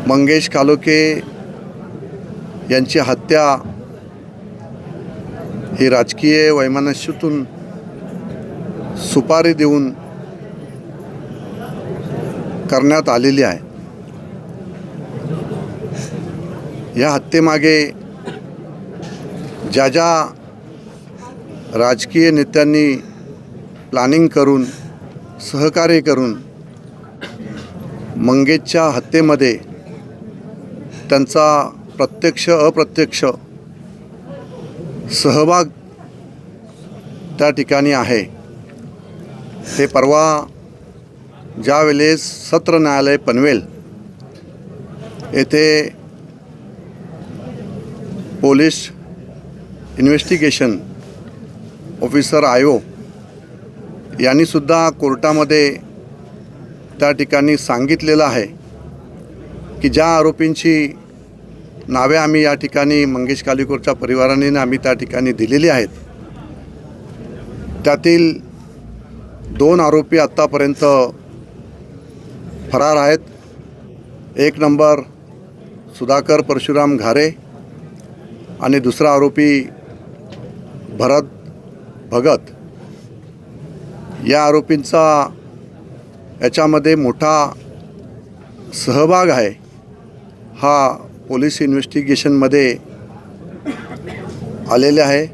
मंगेश कालोखे यांची हत्या ही राजकीय वैमनस्यातून सुपारी देऊन करण्यात आलेली आहे। या हत्येमागे ज्या ज्या राजकीय नेत्यांनी प्लॅनिंग करून सहकार्य करून मंगेशच्या हत्येमध्ये त्यांचा प्रत्यक्ष अप्रत्यक्ष सहभाग त्या ठिकाणी आहे। ते परवा ज्या वेळेस सत्र न्यायालय पनवेल येथे पोलीस इन्व्हेस्टिगेशन ऑफिसर आयो यांनी सुद्धा कोर्टामध्ये त्या ठिकाणी सांगितलेलं आहे की ज्या आरोपींची नावे आम्ही या ठिकाणी मंगेश कालोखेच्या परिवाराने आम्ही त्या ठिकाणी दिलेली आहेत, त्यातील 2 आरोपी आत्तापर्यंत फरार आहेत। एक नंबर सुधाकर परशुराम घारे आणि दुसरा आरोपी भरत भगत। या आरोपींचा याच्यामध्ये मोठा सहभाग आहे। हा पोलीस इन्व्हेस्टिगेशनमध्ये आलेले आहे।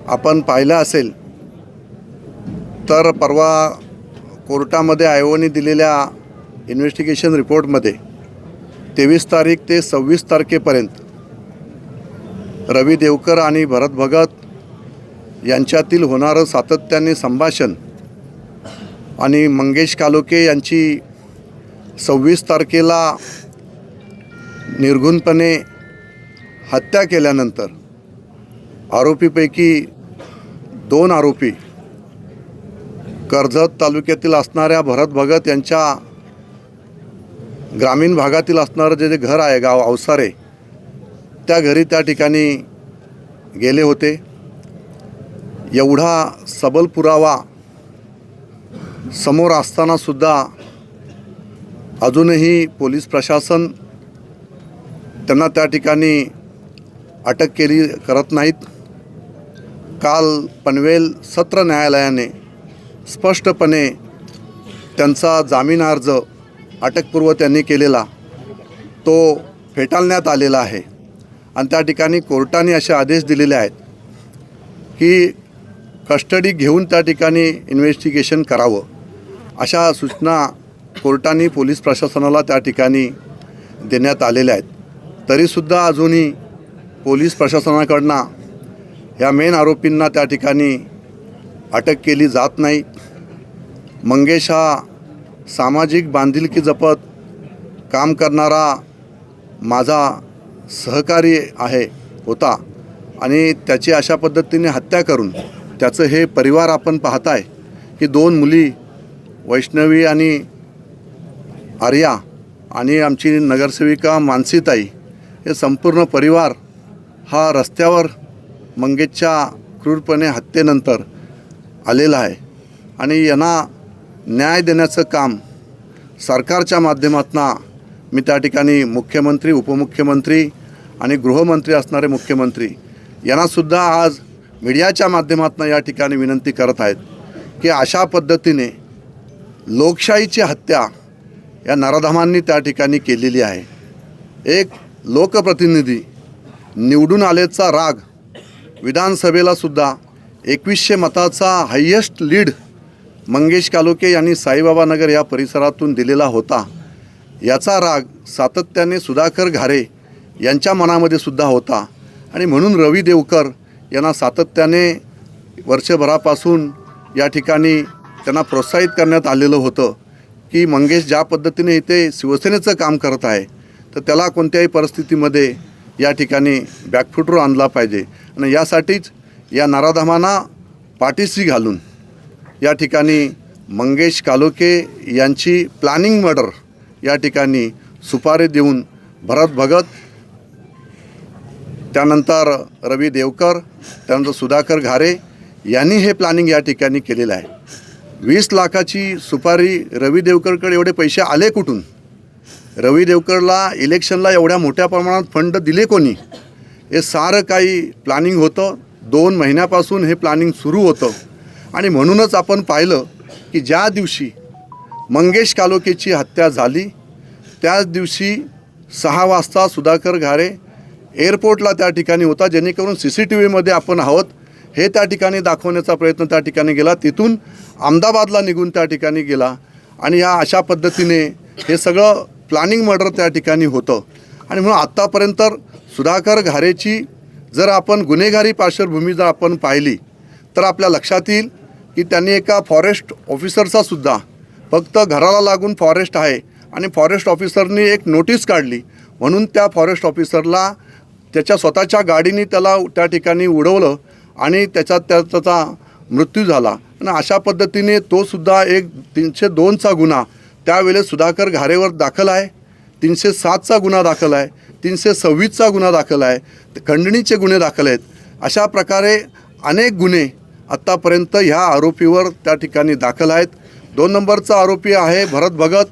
आपण पाहिलं असेल तर परवा कोर्टामध्ये आयोगाने दिलेल्या इन्व्हेस्टिगेशन रिपोर्टमध्ये 23 तारीख ते 26 तारखेपर्यंत रवी देवकर आणि भरत भगत यांच्यातील होणारं सातत्याने संभाषण आणि मंगेश कालोखे यांची 26 तारखेला निर्घृणपणे हत्या केल्यानंतर आरोपीपैकी 2 आरोपी कर्जत तालुक्यातील असणाऱ्या भरत भगत यांच्या ग्रामीण भागातील असणारं जे घर आहे गाव अवसारे, त्या घरी त्या ठिकाणी गेले होते। एवढा सबल पुरावा समोर असतानासुद्धा अजूनही पोलीस प्रशासन त्यांना त्या ठिकाणी अटक करत नाहीत। काल पनवेल सत्र न्यायालयाने स्पष्टपणे त्यांचा जामीन अर्ज अटकपूर्व त्यांनी केलेला तो फेटाळण्यात आलेला आहे आणि त्या ठिकाणी कोर्टाने असे आदेश दिलेले आहेत की कस्टडी घेऊन त्या ठिकाणी इन्व्हेस्टिगेशन करावं, अशा सूचना कोर्टाने पोलीस प्रशासनाला त्या ठिकाणी देण्यात आलेल्या आहेत। तरीसुद्धा अजूनही पोलीस प्रशासनाकडनं या मेन आरोपींना त्या ठिकाणी अटक केली जात नाही। मंगेश हा सामाजिक बांधिलकी जपत काम करणारा माझा सहकारी होता आणि त्याची अशा पद्धतीने हत्या करून त्याचं हे परिवार आपण पाहताय की 2 मुली वैष्णवी आणि आर्या आणि आमची नगरसेविका मानसीताई, हे संपूर्ण परिवार हा रस्त्यावर मंगेशच्या क्रूरपणे हत्येनंतर आलेला आहे आणि यांना न्याय देण्याचं काम सरकारच्या माध्यमातून मी त्या ठिकाणी मुख्यमंत्री, उपमुख्यमंत्री आणि गृहमंत्री असणारे मुख्यमंत्री यांनासुद्धा आज मीडियाच्या माध्यमातून या ठिकाणी विनंती करत आहेत की अशा पद्धतीने लोकशाहीची हत्या या नराधमांनी त्या ठिकाणी केलेली आहे। एक लोकप्रतिनिधी निवडून आलेचा राग विधानसभेलासुद्धा 2100 मताचा हायेस्ट लीड मंगेश कालोखे यांनी साईबाबा नगर या परिसरातून दिलेला होता। याचा राग सातत्याने सुधाकर घारे यांच्या मनामध्ये सुद्धा होता आणि म्हणून रवी देवकर यांना सातत्याने वर्षभरापासून या ठिकाणी त्यांना प्रोत्साहित करण्यात आलेलं होतं की मंगेश ज्या पद्धतीने इथे शिवसेनेचं काम करत आहे तर त्याला कोणत्याही परिस्थितीमध्ये या ठिकाणी बॅकफुटवर आणला पाहिजे आणि यासाठीच या नराधमांना पाठीशी घालून या ठिकाणी मंगेश कालोखे यांची प्लॅनिंग मर्डर या ठिकाणी सुपारी देऊन भरत भगत, त्यानंतर रवी देवकर, त्यानंतर सुधाकर घारे यांनी हे प्लॅनिंग या ठिकाणी केलेलं आहे। 20 लाखाची सुपारी रवी देवकरकडे एवढे पैसे आले कुठून रवी देवकरला इलेक्शनला एवढ्या मोठ्या प्रमाणात फंड दिले कोणी, हे सारं काही प्लॅनिंग होतं. 2 महिन्यापासून हे प्लॅनिंग सुरू होतं. आणि म्हणूनच आपण पाहिलं की ज्या दिवशी मंगेश कालोखेची हत्या झाली त्याच दिवशी 6 वाजता सुधाकर घारे एअरपोर्टला त्या ठिकाणी होता, जेणेकरून CCTVमध्ये आपण आहोत हे त्या ठिकाणी दाखवण्याचा प्रयत्न त्या ठिकाणी केला. तिथून अहमदाबादला निघून त्या ठिकाणी गेला आणि या अशा पद्धतीने हे सगळं प्लॅनिंग मर्डर त्या ठिकाणी होतं. आणि म्हणून आत्तापर्यंत सुधाकर घारेची जर आपण गुन्हेगारी पार्श्वभूमी जर आपण पाहिली तर आपल्या लक्षात येईल की त्यांनी एका फॉरेस्ट ऑफिसरचा सुद्धा, फक्त घराला लागून फॉरेस्ट आहे आणि फॉरेस्ट ऑफिसरनी एक नोटीस काढली म्हणून त्या फॉरेस्ट ऑफिसरला त्याच्या स्वतःच्या गाडीने त्याला त्या ठिकाणी उडवलं आणि त्याचा मृत्यू झाला. आणि अशा पद्धतीने तो सुद्धा एक 302चा गुन्हा त्यावेळेस सुधाकर घारेवर दाखल आहे, 307चा गुन्हा दाखल आहे, 326चा गुन्हा दाखल आहे, खंडणीचे गुन्हे दाखल आहेत. अशा प्रकारे अनेक गुन्हे आत्तापर्यंत ह्या आरोपीवर त्या ठिकाणी दाखल आहेत. 2 नंबरचा आरोपी आहे भरत भगत,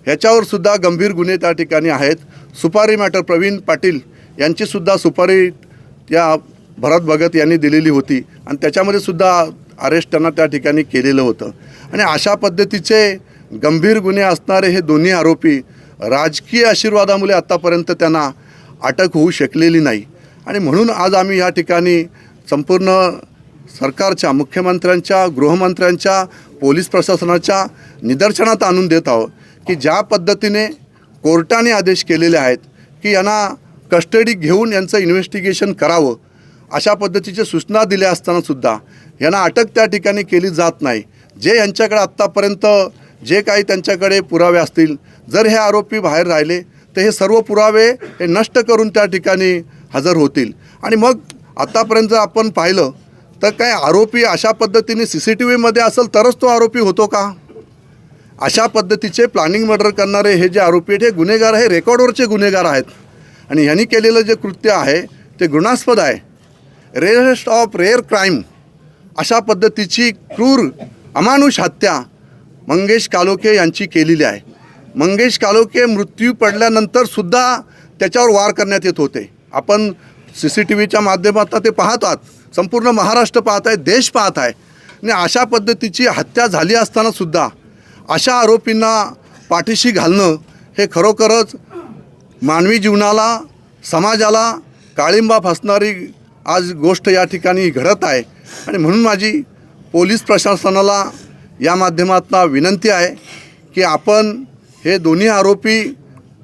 ह्याच्यावर सुद्धा गंभीर गुन्हे त्या ठिकाणी आहेत. सुपारी मॅटर प्रवीण पाटील यांचीसुद्धा सुपारी या भरत भगत यांनी दिलेली होती आणि त्याच्यामध्ये सुद्धा अरेस्ट त्यांना त्या ठिकाणी केलेलं होतं. आणि अशा पद्धतीचे गंभीर गुन्हे असणारे हे दोन्ही आरोपी राजकीय आशीर्वादामुळे आत्तापर्यंत त्यांना अटक होऊ शकलेली नाही. आणि म्हणून आज आम्ही या ठिकाणी संपूर्ण सरकारच्या, मुख्यमंत्र्यांच्या, गृहमंत्र्यांच्या, पोलीस प्रशासनाच्या निदर्शनात आणून देत आहोत की ज्या पद्धतीने कोर्टाने आदेश केलेले आहेत की यांना कस्टडी घेऊन यांचं इन्व्हेस्टिगेशन करावं, अशा पद्धतीच्या सूचना दिल्या असतानासुद्धा यांना अटक त्या ठिकाणी केली जात नाही. जे यांच्याकडे आत्तापर्यंत जे काही त्यांच्याकडे पुरावे असतील, जर हे आरोपी बाहेर राहिले तर हे सर्व पुरावे हे नष्ट करून त्या ठिकाणी हजर होतील. आणि मग आत्तापर्यंत जर आपण पाहिलं तर काय आरोपी अशा पद्धतीने CCTVमध्ये असेल तरच तो आरोपी होतो का? अशा पद्धतीचे प्लॅनिंग मर्डर करणारे हे जे आरोपी आहेत हे गुन्हेगार, हे रेकॉर्डवरचे गुन्हेगार आहेत. आणि ह्यांनी केलेलं जे कृत्य आहे ते गुन्हास्पद आहे. रेअरेस्ट ऑफ रेअर क्राईम अशा पद्धतीची क्रूर अमानुष हत्या मंगेश कालोखे यांची केलेली आहे. मंगेश कालोखे मृत्यू पडल्यानंतरसुद्धा त्याच्यावर वार करण्यात येत होते. आपण CCTVच्या माध्यमातून ते पाहतात, संपूर्ण महाराष्ट्र पाहत आहे, देश पाहत आहे. आणि अशा पद्धतीची हत्या झाली असतानासुद्धा अशा आरोपींना पाठीशी घालणं हे खरोखरच मानवी जीवनाला, समाजाला काळिंबा फासणारी आज गोष्ट या ठिकाणी घडत आहे. आणि म्हणून माझी पोलीस प्रशासनाला या माध्यमातून विनंती आहे की आपण हे दोन्ही आरोपी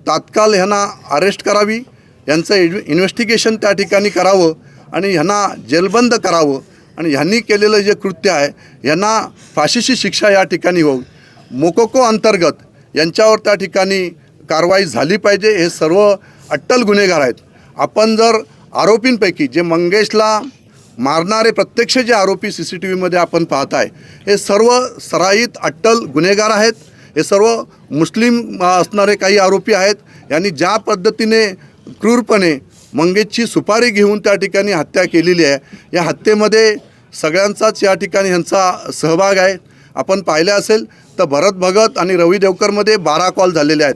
तात्काळ ह्यांना अरेस्ट करावी, यांचं इन्व्हेस्टिगेशन त्या ठिकाणी करावं आणि ह्यांना जेलबंद करावं. आणि ह्यांनी केलेलं जे कृत्य आहे यांना फाशीची शिक्षा या ठिकाणी होऊ. मोकोको अंतर्गत यांच्यावर त्या ठिकाणी कारवाई झाली पाहिजे. हे सर्व अट्टल गुन्हेगार आहेत. आपण जर आरोपींपैकी जे मंगेशला मारणारे प्रत्यक्ष जे आरोपी CCTVमध्ये आपण पाहत आहे हे सर्व सराईत अट्टल गुन्हेगार आहेत. हे सर्व मुस्लिम असणारे काही आरोपी आहेत. यांनी ज्या पद्धतीने क्रूरपणे मंगेशची सुपारी घेऊन त्या ठिकाणी हत्या केलेली आहे, या हत्येमध्ये सगळ्यांचाच या ठिकाणी ह्यांचा सहभाग आहे. आपण पाहिलं असेल तर भरत भगत आणि रवी देवकरमध्ये 12 कॉल झालेले आहेत.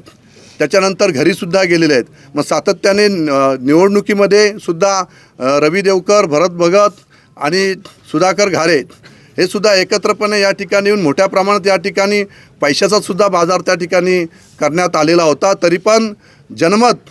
त्याच्यानंतर घरीसुद्धा गेलेले आहेत. मग सातत्याने निवडणुकीमध्ये सुद्धा रवी देवकर, भरत भगत आणि सुधाकर घारे हे सुद्धा एकत्रपणे या ठिकाणी येऊन मोठ्या प्रमाणात या ठिकाणी पैशाचासुद्धा बाजार त्या ठिकाणी करण्यात आलेला होता. तरी पण जनमत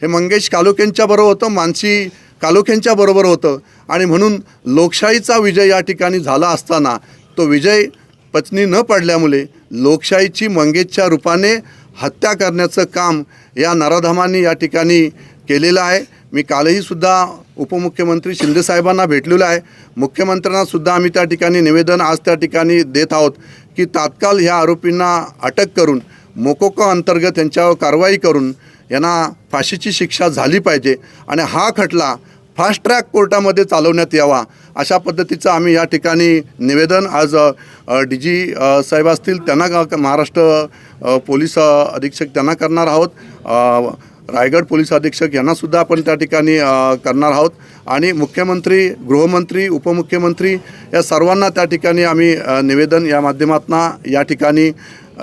हे मंगेश कालोखेंच्या बरोबर होतं, मानसी कालोखेंच्या बरोबर होतं. आणि म्हणून लोकशाहीचा विजय या ठिकाणी झाला असताना तो विजय पचनी न पडल्यामुळे लोकशाहीची मंगेशच्या रूपाने हत्या करण्याचं काम या नराधमांनी या ठिकाणी केलेलं आहे. मी कालही सुद्धा उपमुख्यमंत्री शिंदेसाहेबांना भेटलेलो आहे. मुख्यमंत्र्यांनासुद्धा आम्ही त्या ठिकाणी निवेदन आज त्या ठिकाणी देत आहोत की तात्काळ ह्या आरोपींना अटक करून मोकोको अंतर्गत यांच्यावर कारवाई करून यांना फाशीची शिक्षा झाली पाहिजे आणि हा खटला फास्ट ट्रॅक कोर्टामध्ये चालवण्यात यावा अशा पद्धतीचं आम्ही या ठिकाणी निवेदन आज DG साहेब असतील त्यांना, महाराष्ट्र पोलीस अधीक्षक त्यांना करणार आहोत, रायगड पोलीस अधीक्षक यांनासुद्धा आपण त्या ठिकाणी करणार आहोत आणि मुख्यमंत्री, गृहमंत्री, उपमुख्यमंत्री या सर्वांना त्या ठिकाणी आम्ही निवेदन या माध्यमातून या ठिकाणी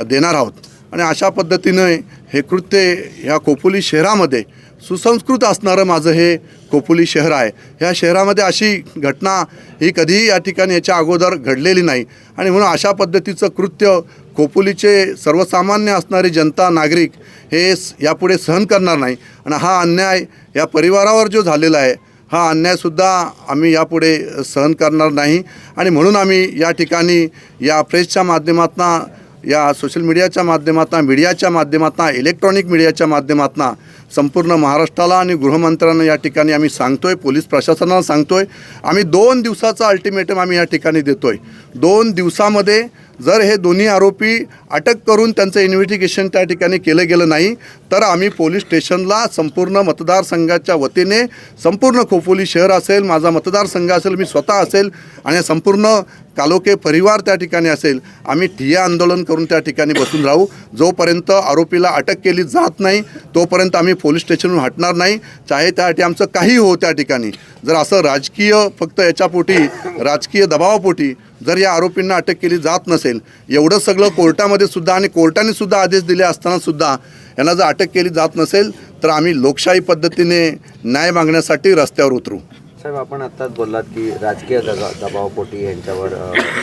देणार आहोत. आणि अशा पद्धतीनं हे कृत्य ह्या खोपोली शहरामध्ये सुसंस्कृत असणारं माझं हे खोपोली शहर आहे. ह्या शहरामध्ये अशी घटना ही कधीही या ठिकाणी याच्या अगोदर घडलेली नाही आणि म्हणून अशा पद्धतीचं कृत्य खोपोलीचे सर्वसामान्य असणारे जनता नागरिक हे यापुढे सहन करणार नाही आणि हा अन्याय या परिवारावर जो झालेला आहे हा अन्यायसुद्धा आम्ही यापुढे सहन करणार नाही आणि म्हणून आम्ही या ठिकाणी या प्रेसच्या माध्यमातून, या सोशल मीडियाच्या माध्यमातून, मीडियाच्या माध्यमातून, इलेक्ट्रॉनिक मीडियाच्या माध्यमातून संपूर्ण महाराष्ट्राला आणि गृहमंत्र्यांना या ठिकाणी आम्ही सांगतो आहे, पोलीस प्रशासनाला सांगतो आहे. आम्ही 2 दिवसाचा अल्टिमेटम आम्ही या ठिकाणी देतो आहे. 2 दिवसामध्ये जर हे दोन्ही आरोपी अटक करून त्यांचं इन्व्हेस्टिगेशन त्या ठिकाणी केलं गेलं नाही तर आम्ही पोलीस स्टेशनला संपूर्ण मतदारसंघाच्या वतीने, संपूर्ण खोपोली शहर असेल, माझा मतदारसंघ असेल, मी स्वतः असेल आणि संपूर्ण कालोखे परिवार त्या ठिकाणी असेल, आम्ही ठिय्या आंदोलन करून त्या ठिकाणी बसून राहू. जोपर्यंत आरोपीला अटक केली जात नाही तोपर्यंत आम्ही पोलीस स्टेशनहून हटणार नाही. चाहे त्यासाठी आमचं काही हो त्या ठिकाणी. जर असं राजकीय फक्त याच्यापोटी, राजकीय दबावापोटी जर या आरोपींना अटक केली जात नसेल, एवढं सगळं कोर्टामध्ये सुद्धा आणि कोर्टाने सुद्धा आदेश दिले असताना सुद्धा यांना जर अटक केली जात नसेल तर आम्ही लोकशाही पद्धतीने न्याय मागण्यासाठी रस्त्यावर उतरू. साहेब, आपण आत्ताच बोललात की राजकीय दबावापोटी यांच्यावर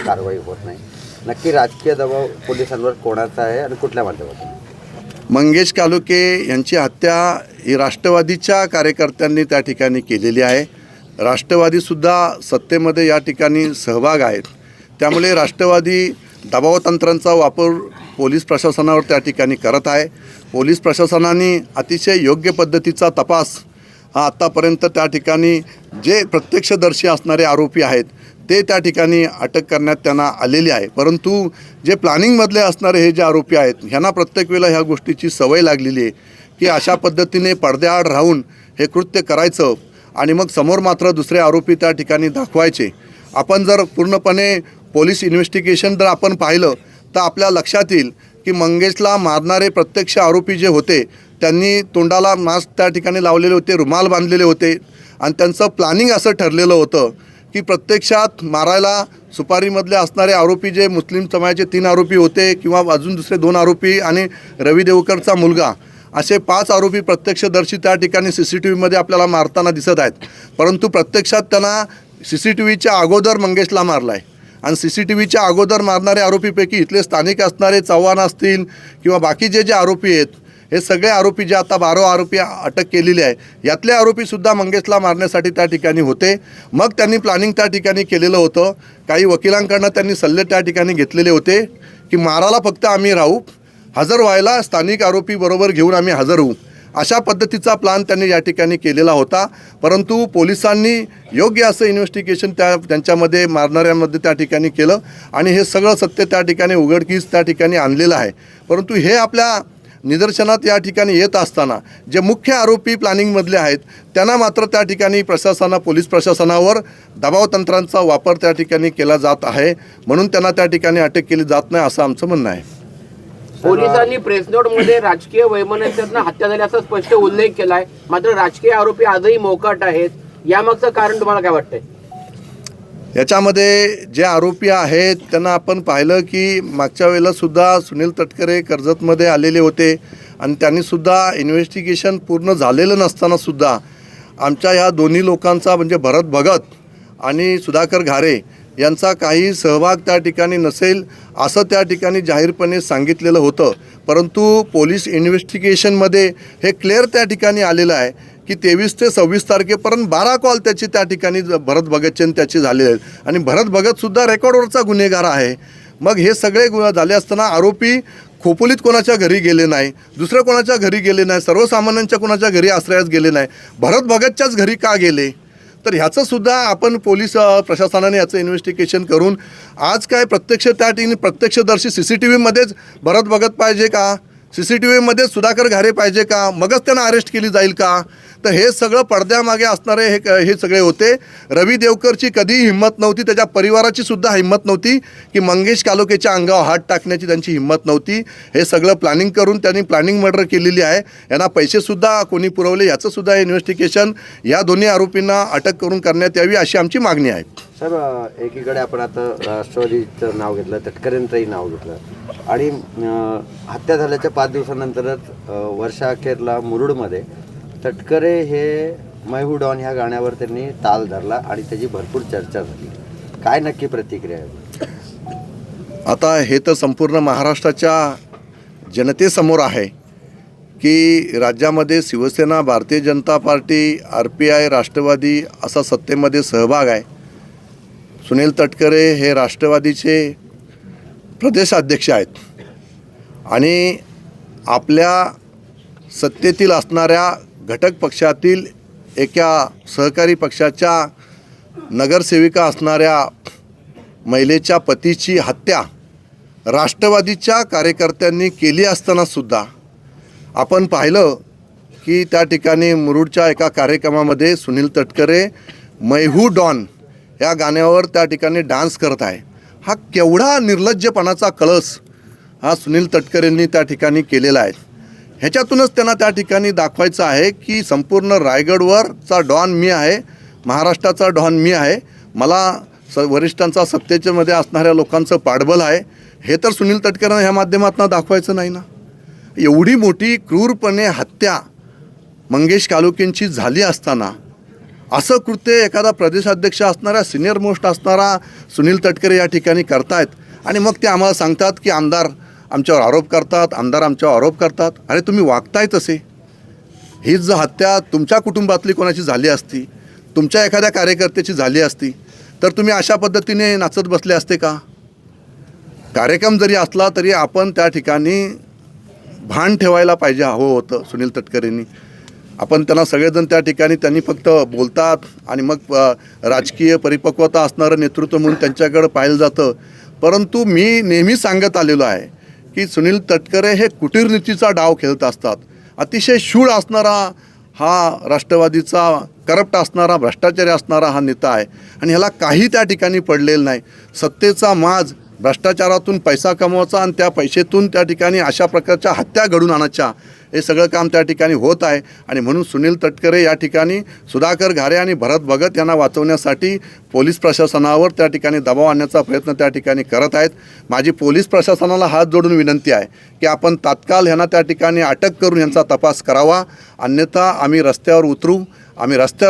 कारवाई होत नाही. नक्की राजकीय दबाव पोलिसांवर कोणाचा आहे आणि कुठल्या माध्यमातून? मंगेश कालोखे यांची हत्या ही राष्ट्रवादीच्या कार्यकर्त्यांनी त्या ठिकाणी केलेली आहे. राष्ट्रवादीसुद्धा सत्तेमध्ये या ठिकाणी सहभाग आहेत. त्यामुळे राष्ट्रवादी दबावतंत्रांचा वापर पोलीस प्रशासनावर त्या ठिकाणी करत आहे. पोलीस प्रशासनाने अतिशय योग्य पद्धतीचा तपास हा आत्तापर्यंत त्या ठिकाणी जे प्रत्यक्षदर्शी असणारे आरोपी आहेत ते त्या ठिकाणी अटक करण्यात त्यांना आलेली आहे. परंतु जे प्लॅनिंगमधले असणारे हे जे आरोपी आहेत ह्यांना प्रत्येक वेळेला ह्या गोष्टीची सवय लागलेली आहे की अशा पद्धतीने पडद्याआड राहून हे कृत्य करायचं आणि मग समोर मात्र दुसरे आरोपी त्या ठिकाणी दाखवायचे. आपण जर पूर्णपणे पोलीस इन्व्हेस्टिगेशन जर आपण पाहिलं तर आपल्या लक्षात येईल की मंगेशला मारणारे प्रत्यक्ष आरोपी जे होते त्यांनी तोंडाला मास्क त्या ठिकाणी लावलेले होते, रुमाल बांधलेले होते आणि त्यांचं प्लॅनिंग असं ठरलेलं होतं की प्रत्यक्षात मारायला सुपारीमधले असणारे आरोपी जे मुस्लिम समाजाचे 3 आरोपी होते किंवा अजून दुसरे 2 आरोपी आणि रवी देवकरचा मुलगा असे 5 आरोपी प्रत्यक्षदर्शी त्या ठिकाणी CCTVमध्ये आपल्याला मारताना दिसत आहेत. परंतु प्रत्यक्षात त्यांना CCTVच्या अगोदर मंगेशला मारला आहे आणि CCTVच्या अगोदर मारणारे आरोपीपैकी इथले स्थानिक असणारे चव्हाण असतील किंवा बाकीचे जे आरोपी आहेत हे सगळे आरोपी जे आता 12 आरोपी अटक केलेले आहे यातले आरोपीसुद्धा मंगेशला मारण्यासाठी त्या ठिकाणी होते. मग त्यांनी प्लॅनिंग त्या ठिकाणी केलेलं होतं. काही वकिलांकडनं त्यांनी सल्ले त्या ठिकाणी घेतलेले होते की मारायला फक्त आम्ही राहू, हजर व्हायला स्थानिक आरोपी बरोबर घेऊन आम्ही हजर होऊ, अशा पद्धतीचा प्लान त्यांनी या ठिकाणी केलेला होता. परंतु पोलिसांनी योग्य असं इन्व्हेस्टिगेशन त्यांच्यामध्ये मारणाऱ्यांमध्ये त्या ठिकाणी केलं आणि हे सगळं सत्य त्या ठिकाणी उघडकीस त्या ठिकाणी आणलेलं आहे. परंतु हे आपल्या निदर्शनात या ठिकाणी येत असताना जे मुख्य आरोपी प्लॅनिंगमधले आहेत त्यांना मात्र त्या ठिकाणी पोलीस प्रशासनावर दबावतंत्रांचा वापर त्या ठिकाणी केला जात आहे. म्हणून त्यांना त्या ठिकाणी अटक केली जात नाही असं आमचं म्हणणं आहे. पोलिसांनी प्रेस नोटमध्ये राजकीय वैमनस्यातून हत्या झाल्याचा स्पष्ट उल्लेख केलाय, मात्र राजकीय आरोपी आजही मोकाट आहेत. यामागचं कारण तुम्हाला काय वाटतंय? याच्यामध्ये जे आरोपी आहेत त्यांना आपण पाहिलं की मागच्या वेळेला सुद्धा सुनील तटकरे कर्जतमध्ये आलेले होते आणि त्यांनीसुद्धा इन्व्हेस्टिगेशन पूर्ण झालेलं नसतानासुद्धा आमच्या ह्या दोन्ही लोकांचा म्हणजे भरत भगत आणि सुधाकर घारे यांचा काही सहभाग त्या ठिकाणी नसेल असं त्या ठिकाणी जाहीरपणे सांगितलेलं होतं. परंतु पोलीस इन्व्हेस्टिगेशनमध्ये हे क्लिअर त्या ठिकाणी आलेलं आहे की 23 ते 26 तारखेपर्यंत 12 कॉल त्याची त्या ठिकाणी भरत भगतचे त्याचे झालेले आहेत आणि भरत भगतसुद्धा रेकॉर्डवरचा गुन्हेगार आहे. मग हे सगळे गुन्हे झाले असताना आरोपी खोपोलीत कोणाच्या घरी गेले नाही, दुसऱ्या कोणाच्या घरी गेले नाही, सर्वसामान्यांच्या कोणाच्या घरी आश्रयास गेले नाही, भरत भगतच्याच घरी का गेले? तर ह्याचंसुद्धा आपण पोलीस प्रशासनाने याचं इन्व्हेस्टिगेशन करून आज काय प्रत्यक्ष त्या ठिकाणी प्रत्यक्षदर्शी CCTVमध्येच भरत भगत पाहिजे का? CCTVमध्ये सुधाकर घारे पाहिजे का? मगच त्यांना अरेस्ट केली जाईल का? तर हे सगळं पडद्यामागे असणारे हे सगळे होते. रवी देवकरची कधीही हिंमत नव्हती, त्याच्या परिवाराची सुद्धा हिंमत नव्हती की मंगेश कालोखेच्या अंगावर हात टाकण्याची त्यांची हिंमत नव्हती. हे सगळं प्लॅनिंग करून त्यांनी प्लॅनिंग मर्डर केलेली आहे. यांना पैसेसुद्धा कोणी पुरवले याचंसुद्धा इन्व्हेस्टिगेशन या दोन्ही आरोपींना अटक करून करण्यात यावी अशी आमची मागणी आहे. साहेब, एकीकडे आपण आता राष्ट्रवादीचं नाव घेतलं, तटकरेंचंही नाव घेतलं आणि हत्या झाल्याच्या 5 दिवसानंतरच वर्षाअखेरला मुरुडमध्ये तटकरे हे मैं हूं डॉन ह्या गाण्यावर त्यांनी ताल धरला आणि त्याची भरपूर चर्चा झाली. काय नक्की प्रतिक्रिया आहे? आता हे तर संपूर्ण महाराष्ट्राच्या जनतेसमोर आहे की राज्यामध्ये शिवसेना, भारतीय जनता पार्टी, RPI, राष्ट्रवादी असा सत्तेमध्ये सहभाग आहे. सुनील तटकरे हे राष्ट्रवादीचे प्रदेशाध्यक्ष आहेत आणि आपल्या सत्तेतील असणाऱ्या घटक पक्षातील एका सहकारी पक्षाच्या नगरसेविका असणाऱ्या महिलेच्या पतीची हत्या राष्ट्रवादीच्या कार्यकर्त्यांनी केली असतानासुद्धा आपण पाहिलं की त्या ठिकाणी मुरुडच्या एका कार्यक्रमामध्ये सुनील तटकरे मैं हूं डॉन या गाण्यावर त्या ठिकाणी डान्स करत आहे. हा केवढा निर्लज्जपणाचा कळस हा सुनील तटकरेंनी त्या ठिकाणी केलेला आहे. ह्याच्यातूनच त्यांना त्या ठिकाणी दाखवायचं आहे की संपूर्ण रायगडवरचा डॉन मी आहे, महाराष्ट्राचा डॉन मी आहे, मला वरिष्ठांचा सत्तेच्यामध्ये असणाऱ्या लोकांचं पाठबळ आहे. हे तर सुनील तटकरेंना ह्या माध्यमातून दाखवायचं नाही ना. एवढी मोठी क्रूरपणे हत्या मंगेश कालोखेंची झाली असताना असं कृत्य एखादा प्रदेशाध्यक्ष असणारा, सिनियर मोस्ट असणारा सुनील तटकरे या ठिकाणी करतायत आणि मग ते आम्हाला सांगतात की आमदार आमच्यावर आरोप करतात, आमदार आमच्यावर आरोप करतात. अरे तुम्ही वागताय तसे. हीच जर हत्या तुमच्या कुटुंबातली कोणाची झाली असती, तुमच्या एखाद्या कार्यकर्त्याची झाली असती तर तुम्ही अशा पद्धतीने नाचत बसले असते का? कार्यक्रम जरी असला तरी आपण त्या ठिकाणी भान ठेवायला पाहिजे हवं होतं सुनील तटकरेंनी. आपण त्यांना सगळेजण त्या ठिकाणी त्यांनी फक्त बोलतात आणि मग राजकीय परिपक्वता असणारं नेतृत्व म्हणून त्यांच्याकडं पाहिलं जातं. परंतु मी नेहमी सांगत आलेलो आहे की सुनील तटकरे हे कुटीरनीतीचा डाव खेळत असतात. अतिशय शूळ असणारा हा राष्ट्रवादीचा करप्ट असणारा, भ्रष्टाचारी असणारा हा नेता आहे आणि ह्याला काही त्या ठिकाणी पडलेलं नाही. सत्तेचा माज, भ्रष्टाचारातून पैसा कमवायचा आणि त्या पैशातून त्या ठिकाणी अशा प्रकारच्या हत्या घडून आणायच्या हे सगळं काम त्या ठिकाणी होत आहे. आणि म्हणून सुनील तटकरे या ठिकाणी सुधाकर घारे आणि भरत भगत यांना वाचवण्यासाठी पोलीस प्रशासनावर त्या ठिकाणी दबाव आणण्याचा प्रयत्न त्या ठिकाणी करत आहेत. माझी पोलीस प्रशासनाला हात जोडून विनंती आहे की आपण तात्काळ ह्यांना त्या ठिकाणी अटक करून यांचा तपास करावा, अन्यथा आम्ही रस्त्यावर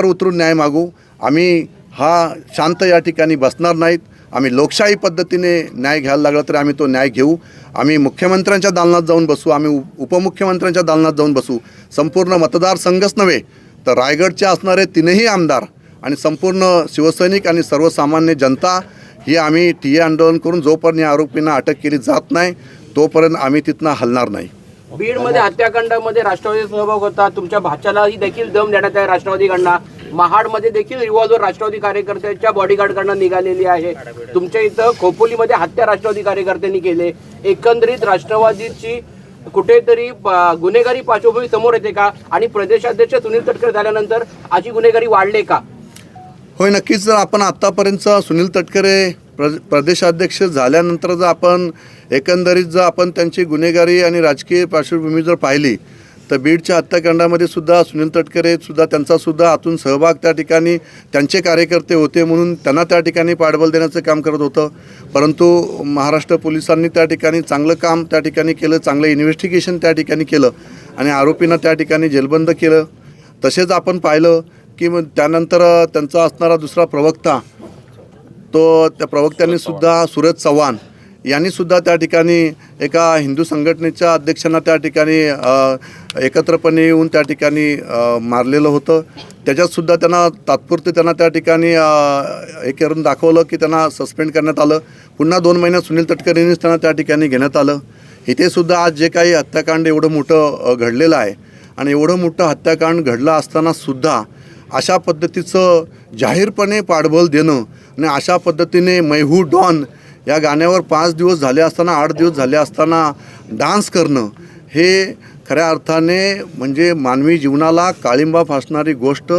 उतरून न्याय मागू. आम्ही हा शांत या ठिकाणी बसणार नाहीत. आम्ही लोकशाही पद्धतीने न्याय घ्यायला लागला तर आम्ही तो न्याय घेऊ. आम्ही मुख्यमंत्र्यांच्या दालनात जाऊन बसू, आम्ही उपमुख्यमंत्र्यांच्या दालनात जाऊन बसू. संपूर्ण मतदारसंघच नव्हे तर रायगडचे असणारे 3ही आमदार आणि संपूर्ण शिवसैनिक आणि सर्वसामान्य जनता ही आम्ही ठिय्या आंदोलन करून जोपर्यंत या आरोपींना अटक केली जात नाही तोपर्यंत आम्ही तिथनं हलणार नाही. बीडमध्ये हत्याकांडामध्ये राष्ट्रवादी सहभाग होता. तुमच्या भाच्यालाही देखील दम देण्यात आहे राष्ट्रवादीकडनं. महाडमध्ये देखील रिव्हॉल्वर राष्ट्रवादी कार्यकर्त्यांच्या बॉडीगार्डकडनं निघालेली आहे. तुमच्या इथं खोपोलीमध्ये हत्या राष्ट्रवादी कार्यकर्त्यांनी केले. एकंदरीत राष्ट्रवादीची कुठेतरी गुन्हेगारी पार्श्वभूमी समोर येते का? आणि प्रदेशाध्यक्ष सुनील तटकरे झाल्यानंतर अशी गुन्हेगारी वाढले का? होय, नक्कीच. जर आपण आत्तापर्यंत सुनील तटकरे प्रदेशाध्यक्ष झाल्यानंतर जर आपण एकंदरीत जर आपण त्यांची गुन्हेगारी आणि राजकीय पार्श्वभूमी जर पाहिली तर बीडच्या हत्याकांडामध्ये सुद्धा सुनील तटकरे सुद्धा त्यांचासुद्धा आतून सहभाग त्या ठिकाणी त्यांचे कार्यकर्ते होते म्हणून त्यांना त्या ठिकाणी पाठबळ देण्याचं काम करत होतं. परंतु महाराष्ट्र पोलिसांनी त्या ठिकाणी चांगलं काम त्या ठिकाणी केलं, चांगलं इन्व्हेस्टिगेशन त्या ठिकाणी केलं आणि आरोपींना त्या ठिकाणी जेलबंद केलं. तसेच आपण पाहिलं की मग त्यानंतर त्यांचा असणारा दुसरा प्रवक्ता तो त्या प्रवक्त्यांनी सुद्धा सूरज चव्हाण यांनीसुद्धा त्या ठिकाणी एका हिंदू संघटनेच्या अध्यक्षांना त्या ठिकाणी एकत्रपणे येऊन त्या ठिकाणी मारलेलं होतं. त्याच्यातसुद्धा त्यांना तात्पुरते त्यांना त्या ठिकाणी हे करून दाखवलं की त्यांना सस्पेंड करण्यात आलं. पुन्हा 2 महिन्यात सुनील तटकरेंनीच त्यांना त्या ठिकाणी घेण्यात आलं. इथेसुद्धा आज जे काही हत्याकांड एवढं मोठं घडलेलं आहे आणि एवढं मोठं हत्याकांड घडलं असतानासुद्धा अशा पद्धतीचं जाहीरपणे पाठबळ देणं आणि अशा पद्धतीने मैं हूं डॉन या गाण्यावर 5 दिवस झाले असताना, 8 दिवस झाले असताना डान्स करणं हे खऱ्या अर्थाने म्हणजे मानवी जीवनाला काळिंबा फासणारी गोष्ट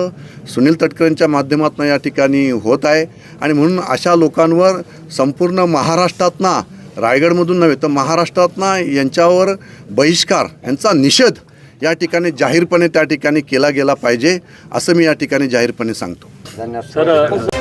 सुनील तटकरेंच्या माध्यमातून या ठिकाणी होत आहे. आणि म्हणून अशा लोकांवर संपूर्ण महाराष्ट्रातना, रायगडमधून नव्हे तर महाराष्ट्रातना यांच्यावर बहिष्कार, यांचा निषेध या ठिकाणी जाहीरपणे त्या ठिकाणी केला गेला पाहिजे असं मी या ठिकाणी जाहीरपणे सांगतो. धन्यवाद.